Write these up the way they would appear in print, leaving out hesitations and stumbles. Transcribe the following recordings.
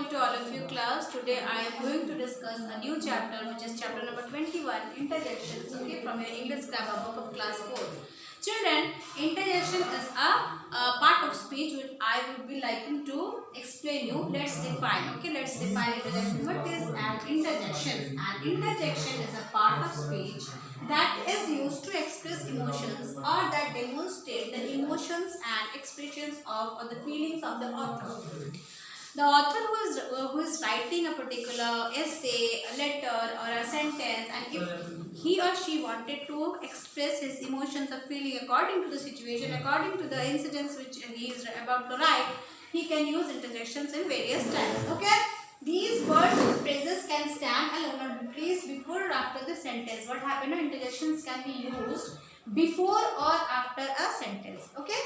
to all of you class. Today I am going to discuss a new chapter which is chapter number 21, interjections, okay, from your English grammar book of class 4. Children, interjection is a part of speech which I would be liking to explain you. Let's define, okay, let's define interjection. What is an interjection? An interjection is a part of speech that is used to express emotions or that demonstrate the emotions and expressions of or the feelings of the author. The author who is writing a particular essay, a letter or a sentence, and if he or she wanted to express his emotions or feeling according to the situation, according to the incidents which he is about to write, he can use interjections in various times. Okay? These words and phrases can stand alone or be placed before or after the sentence. What happened? Interjections can be used before or after a sentence. Okay?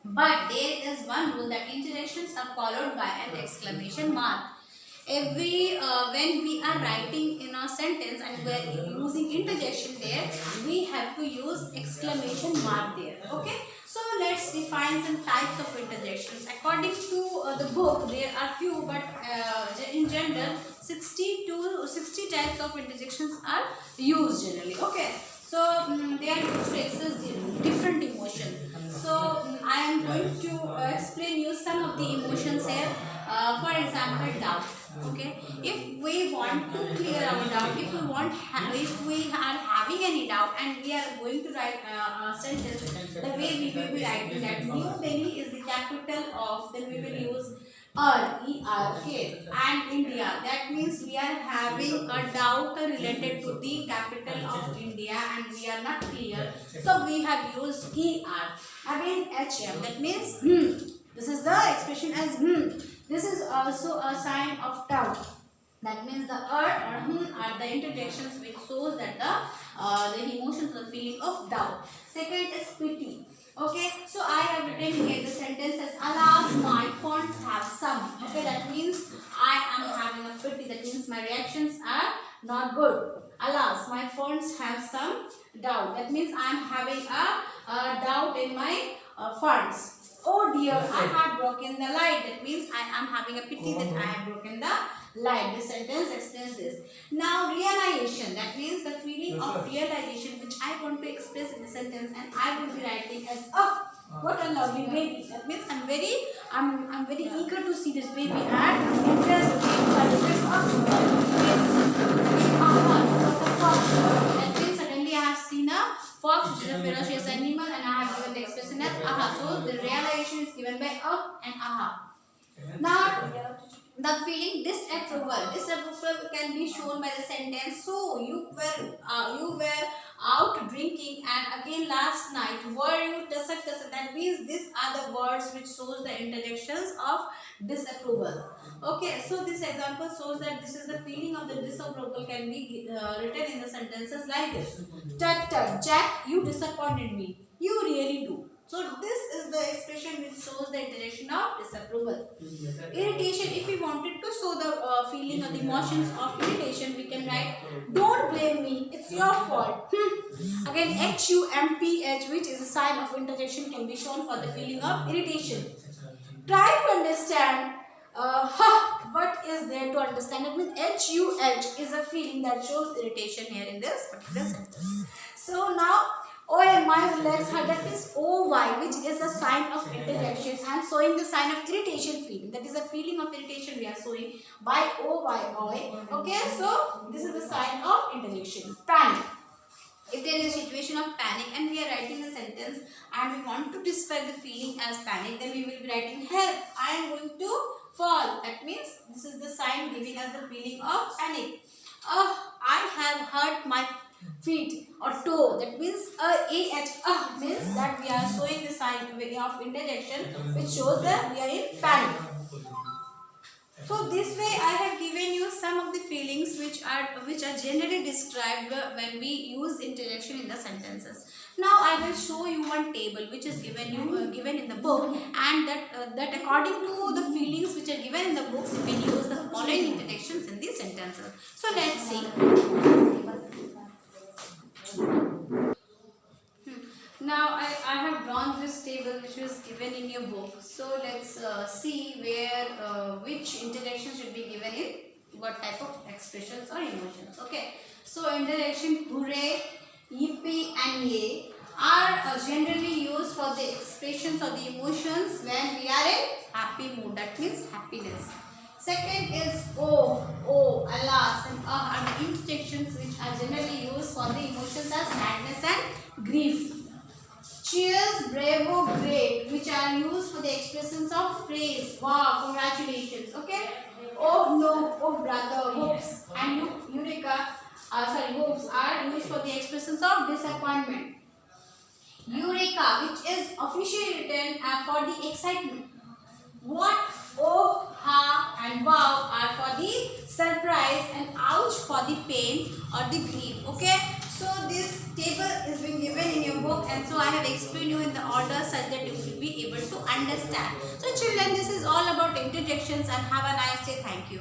But there is one rule that interjections are followed by an exclamation mark. When we are writing in a sentence and we are using interjection there, we have to use exclamation mark there. Okay. So let's define some types of interjections. According to the book, there are few, but in general, 60 to 60 types of interjections are used generally. Okay. So they are used to express different emotions. So I am going to explain you some of the emotions here. For example, doubt. Okay, if we want to clear our doubt, if we are having any doubt and we are going to write a sentence, the way we will be writing that New Delhi is the capital of, then we will use E-R-K, and India. That means we are having a doubt related to the capital of India and we are not clear. So we have used ER. Again HM. That means This is the expression as This is also a sign of doubt. That means the or are the interjections which shows that the emotions or feeling of doubt. Second is pity. Okay, so I have written here the sentence as alas, my fonts have some. Okay, that means I am having a pity. That means my reactions are not good. Alas, my fonts have some doubt. That means I am having a doubt in my fonts. Oh dear, I have broken the light. That means I am having a pity that I have broken the light. This sentence explains this. Now realization. That means the feeling of realization which I want to express in the sentence, and I will be writing as what a lovely baby. That means I'm very eager to see this baby and interested That means suddenly I have seen a fox, which is a ferocious animal, and I have given the expression as aha. So the realization is given by and aha. Now the feeling disapproval. Disapproval can be shown by the sentence. So you were out drinking and again last night were you tasak. That means these are the words which shows the interjections of disapproval. Okay, so this example shows that this is the feeling of the disapproval can be written in the sentences like this. Tut tut, Jack, you disappointed me. You really do. So this is the expression which shows the interjection of disapproval. Irritation, if we wanted to show the feeling or the emotions of irritation, we can write, don't blame me, it's your fault. Again, HUMPH, which is a sign of interjection, can be shown for the feeling of irritation. Try to understand what is there to understand. That means HUH is a feeling that shows irritation here in this particular sentence. So now, oh my legs hurt. That is OY, which is a sign of interjection and showing the sign of irritation feeling. That is a feeling of irritation we are showing by OY. Okay, so this is the sign of interjection. Panic. If there is a situation of panic and we are writing a sentence and we want to describe the feeling as panic, then we will be writing help, I am going to fall. That means this is the sign giving us the feeling of panic. I have hurt my feet or toe. That means AH means that we are showing the sign of interjection which shows that we are in panic. So this way I have given you some of the feelings which are generally described when we use interjection in the sentences. Now I will show you one table which is given in the book, and that according to the feelings which are given in the books you can use the following interjections in these sentences. So let's see. Now I have drawn this table which was given in your book. So let's see where which interjection should what type of expressions or emotions. Okay, so interjection hooray, yippee and yay are generally used for the expressions of the emotions when we are in happy mood, that means happiness. Second is oh, oh, alas and are the interjections which are generally used for the emotions as sadness and grief. Cheers, bravo, great, which are used for the expressions of praise, wow, congratulations. Okay. Oh no, oh brother, whoops, and eureka, whoops are used for the expressions of disappointment. Eureka, which is officially written for the excitement. What, oh, ha, and wow are for the surprise, and ouch for the pain or the grief. Okay, so this table is being given in your book, and so I have explained you in the order such that you will be able to understand. So children, this is all about interjections, and have a nice day. Thank you.